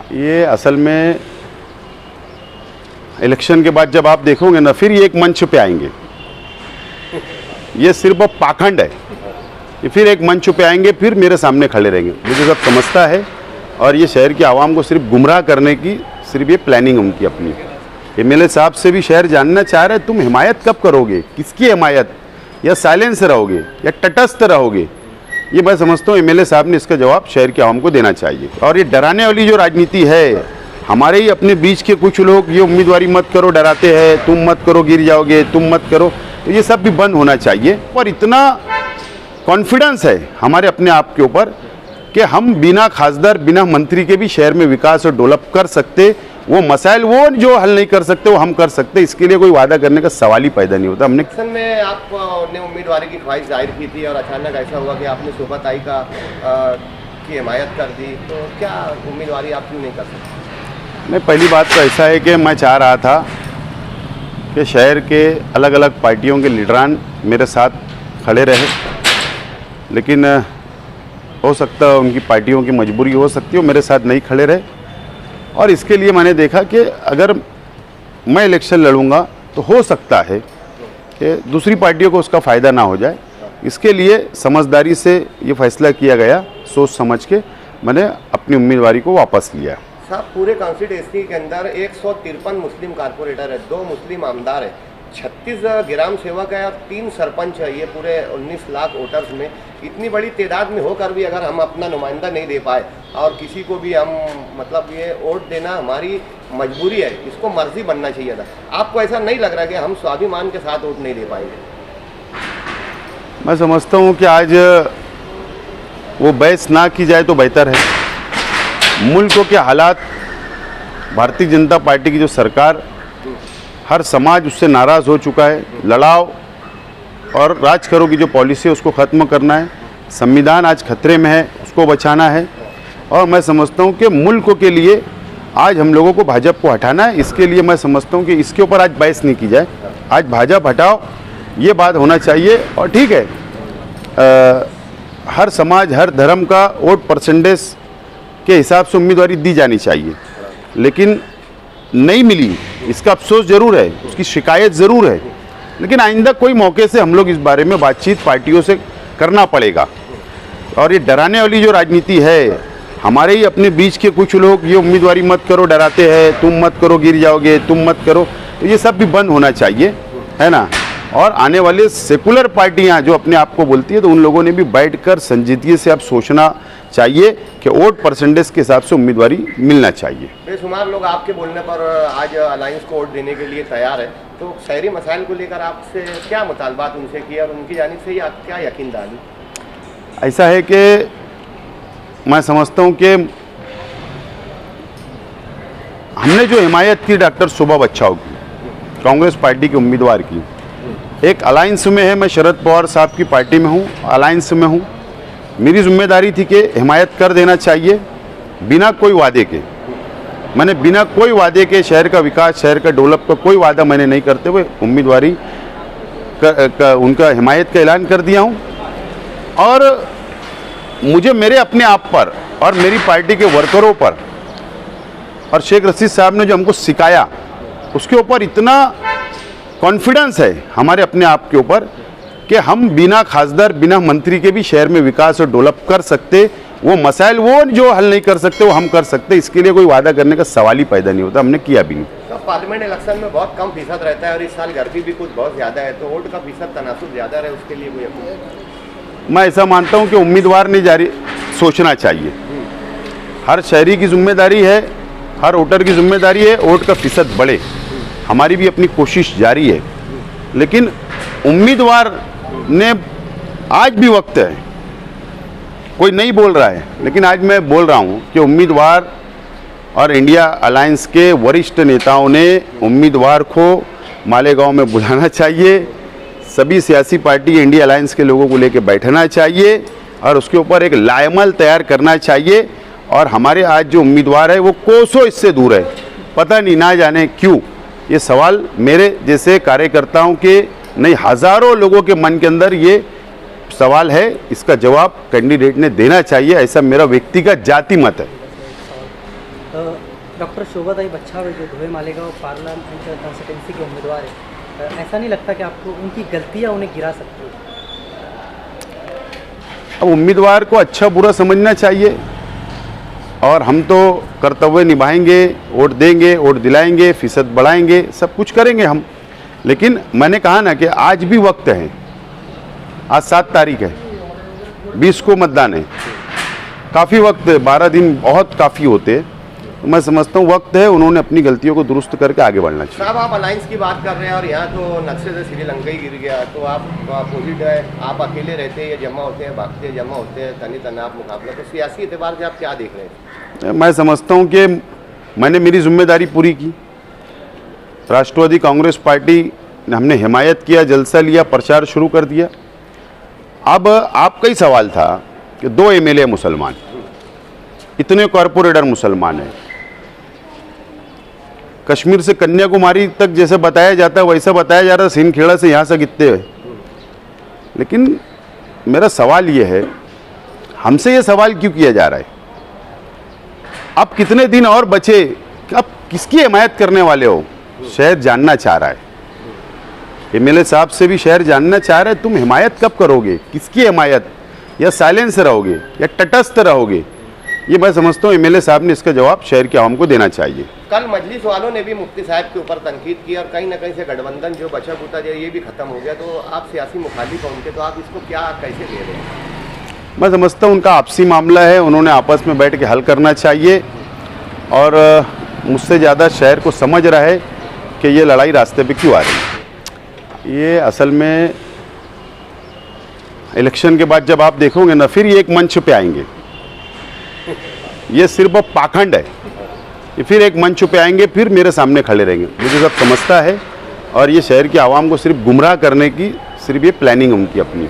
ये असल में इलेक्शन के बाद जब आप देखोगे ना, फिर ये एक मंच पे आएंगे। ये सिर्फ अब पाखंड है। ये फिर एक मंच पे आएंगे, फिर मेरे सामने खड़े रहेंगे। मुझे सब समझता है, और ये शहर की आवाम को सिर्फ गुमराह करने की सिर्फ ये प्लानिंग उनकी अपनी। एमएलए साहब से भी शहर जानना चाह रहे, तुम हिमायत कब करोगे, किसकी हिमायत, या साइलेंस रहोगे या तटस्थ रहोगे। ये मैं समझता हूँ एमएलए साहब ने इसका जवाब शहर की आवाम को देना चाहिए। और ये डराने वाली जो राजनीति है, हमारे ही अपने बीच के कुछ लोग ये उम्मीदवारी मत करो डराते हैं, तुम मत करो गिर जाओगे, तुम मत करो, तो ये सब भी बंद होना चाहिए। और इतना कॉन्फिडेंस है हमारे अपने आप के ऊपर कि हम बिना खासदार बिना मंत्री के भी शहर में विकास और डेवलप कर सकते। वो मसाइल वो जो हल नहीं कर सकते वो हम कर सकते। इसके लिए कोई वादा करने का सवाल ही पैदा नहीं होता। हमने इलेक्शन में आपने उम्मीदवारी की ख्वाहिश जाहिर की थी और अचानक ऐसा हुआ कि आपने शोभा ताई की हिमायत कर दी, तो क्या उम्मीदवारी आप क्यों नहीं कर सकते? नहीं, पहली बात तो ऐसा है कि मैं चाह रहा था कि शहर के अलग अलग पार्टियों के लीडरान मेरे साथ खड़े रहे, लेकिन हो सकता है उनकी पार्टियों की मजबूरी हो सकती है, वो मेरे साथ नहीं खड़े रहे। और इसके लिए मैंने देखा कि अगर मैं इलेक्शन लड़ूंगा तो हो सकता है कि दूसरी पार्टियों को उसका फ़ायदा ना हो जाए। इसके लिए समझदारी से ये फैसला किया गया, सोच समझ के मैंने अपनी उम्मीदवारी को वापस लिया। साहब, पूरे कॉन्स्टिट्यूंसी के अंदर 153 मुस्लिम कारपोरेटर है, 2 मुस्लिम आमदार है, 36 ग्राम सेवक है और 3 सरपंच है। ये पूरे 19 लाख वोटर्स में इतनी बड़ी तादाद में होकर भी अगर हम अपना नुमाइंदा नहीं दे पाए और किसी को भी हम मतलब ये वोट देना हमारी मजबूरी है, इसको मर्जी बनना चाहिए था। आपको ऐसा नहीं लग रहा कि हम स्वाभिमान के साथ वोट नहीं दे पाएंगे? मैं समझता हूँ कि आज वो बहस ना की जाए तो बेहतर है। मुल्क के हालात, भारतीय जनता पार्टी की जो सरकार, हर समाज उससे नाराज़ हो चुका है। लड़ाओ और राज करो की जो पॉलिसी है उसको ख़त्म करना है। संविधान आज खतरे में है, उसको बचाना है। और मैं समझता हूँ कि मुल्क के लिए आज हम लोगों को भाजपा को हटाना है। इसके लिए मैं समझता हूँ कि इसके ऊपर आज बहस नहीं की जाए। आज भाजपा हटाओ, ये बात होना चाहिए। और ठीक है, हर समाज हर धर्म का वोट परसेंटेज के हिसाब से उम्मीदवारी दी जानी चाहिए, लेकिन नहीं मिली इसका अफसोस ज़रूर है, उसकी शिकायत ज़रूर है। लेकिन आइंदा कोई मौके से हम लोग इस बारे में बातचीत पार्टियों से करना पड़ेगा। और ये डराने वाली जो राजनीति है, हमारे ही अपने बीच के कुछ लोग ये उम्मीदवारी मत करो डराते हैं, तुम मत करो गिर जाओगे, तुम मत करो, तो ये सब भी बंद होना चाहिए, है ना। और आने वाले सेकुलर पार्टियां जो अपने आप को बोलती है, तो उन लोगों ने भी बैठकर संजीदगी से अब सोचना चाहिए कि वोट परसेंटेज के हिसाब से उम्मीदवारी मिलना चाहिए। बेशुमार लोग आपके बोलने पर आज अलायंस को वोट देने के लिए तैयार है, तो शहरी मसाइल को लेकर आपसे क्या मुतालबात उनसे किया और उनकी जानिब से आप क्या यकीन डाली? ऐसा है कि मैं समझता हूँ कि हमने जो हिमायत की डॉक्टर शोभा बच्चाओं की, कांग्रेस पार्टी के उम्मीदवार की, एक अलायंस में है, मैं शरद पवार साहब की पार्टी में हूँ, अलायंस में हूँ। मेरी जिम्मेदारी थी कि हिमायत कर देना चाहिए बिना कोई वादे के। मैंने बिना कोई वादे के शहर का विकास, शहर का डेवलप का कोई वादा मैंने नहीं करते हुए उम्मीदवारी उनका हिमायत का ऐलान कर दिया हूँ। और मुझे मेरे अपने आप पर और मेरी पार्टी के वर्करों पर और शेख रशीद साहब ने जो हमको सिखाया, उसके ऊपर इतना कॉन्फिडेंस है हमारे अपने आप के ऊपर कि हम बिना खासदार बिना मंत्री के भी शहर में विकास और डेवलप कर सकते। वो मसाइल वो जो हल नहीं कर सकते वो हम कर सकते। इसके लिए कोई वादा करने का सवाल ही पैदा नहीं होता, हमने किया भी नहीं। तो पार्लियामेंट इलेक्शन में बहुत कम फीसद रहता है और इस साल गर्मी भी कुछ बहुत ज़्यादा है, तो वोट का फीसद तनासुब ज़्यादा रहे, उसके लिए कोई? मैं ऐसा मानता हूँ कि उम्मीदवार ने जारी सोचना चाहिए। हर शहरी की जिम्मेदारी है, हर वोटर की जिम्मेदारी है वोट का फीसद बढ़े। हमारी भी अपनी कोशिश जारी है, लेकिन उम्मीदवार ने आज भी वक्त है। कोई नहीं बोल रहा है, लेकिन आज मैं बोल रहा हूँ कि उम्मीदवार और इंडिया अलायंस के वरिष्ठ नेताओं ने उम्मीदवार को मालेगांव में बुलाना चाहिए। सभी सियासी पार्टी इंडिया अलायंस के लोगों को लेकर बैठना चाहिए और उसके ऊपर एक लाएमल तैयार करना चाहिए। और हमारे आज जो उम्मीदवार है वो कोसों इससे दूर है, पता नहीं ना जाने क्यों। ये सवाल मेरे जैसे कार्यकर्ताओं के नहीं, हज़ारों लोगों के मन के अंदर ये सवाल है। इसका जवाब कैंडिडेट ने देना चाहिए, ऐसा मेरा व्यक्तिगत जाति मत है। डॉक्टर शोभाताई बच्छाव जो धोए मालेगांव पार्लियामेंट कंस्टिट्यूंसी के उम्मीदवार है, ऐसा नहीं लगता कि आपको उनकी गलतियां उन्हें गिरा सकती है? अब उम्मीदवार को अच्छा बुरा समझना चाहिए और हम तो कर्तव्य निभाएंगे, वोट देंगे, वोट दिलाएंगे, फीसद बढ़ाएंगे, सब कुछ करेंगे हम। लेकिन मैंने कहा ना कि आज भी वक्त है, आज 7 तारीख है, 20 को मतदान है, काफ़ी वक्त है, 12 दिन बहुत काफ़ी होते हैं। तो मैं समझता हूँ वक्त है, उन्होंने अपनी गलतियों को दुरुस्त करके आगे बढ़ना चाहिए। साहब, आप अलायंस की बात कर रहे हैं और यहाँ तो नक्शे से श्रीलंका ही गिर गया, तो आप अपोजिट है, आप अकेले रहते हैं या जमा होते हैं, भागते हैं, जमा होते हैं, तनी तनाव मुकाबला, तो सियासी एतबार से आप क्या देख रहे हैं? मैं समझता हूँ कि मैंने मेरी जिम्मेदारी पूरी की। राष्ट्रवादी कांग्रेस पार्टी हमने हिमायत किया, जलसा लिया, प्रचार शुरू कर दिया। अब आपका ही सवाल था कि 2 MLA मुसलमान, इतने कॉरपोरेटर मुसलमान हैं, कश्मीर से कन्याकुमारी तक जैसे बताया जाता है वैसा बताया जा रहा है, सिंदखेड़ा से यहाँ से कितने हैं। लेकिन मेरा सवाल ये है, हमसे ये सवाल क्यों किया जा रहा है? अब कितने दिन और बचे, अब किसकी हिमायत करने वाले हो? शहर जानना चाह रहा है, MLA साहब से भी शहर जानना चाह रहा है, तुम हिमायत कब करोगे, किसकी हिमायत, या साइलेंस रहोगे या तटस्थ रहोगे? ये मैं समझता हूँ MLA साहब ने इसका जवाब शहर के आवाम को देना चाहिए। कल मजलिस वालों ने भी मुफ्ती साहब के ऊपर तनकीद की और कहीं ना कहीं से गठबंधन जो बचा बुता जो ये भी खत्म हो गया, तो आप सियासी मुखालिफ हैं उनके, तो आप इसको क्या कैसे ले रहे हैं? मैं समझता हूँ उनका आपसी मामला है, उन्होंने आपस में बैठ के हल करना चाहिए और मुझसे ज़्यादा शहर को समझ रहा है कि ये लड़ाई रास्ते पे क्यों आ रही है। ये असल में इलेक्शन के बाद जब आप देखोगे ना, फिर ये एक मंच पे आएंगे। ये सिर्फ अब पाखंड है, ये फिर एक मंच पे आएंगे, फिर मेरे सामने खड़े रहेंगे। मुझे सब समझता है और ये शहर की आवाम को सिर्फ गुमराह करने की सिर्फ ये प्लानिंग उनकी अपनी।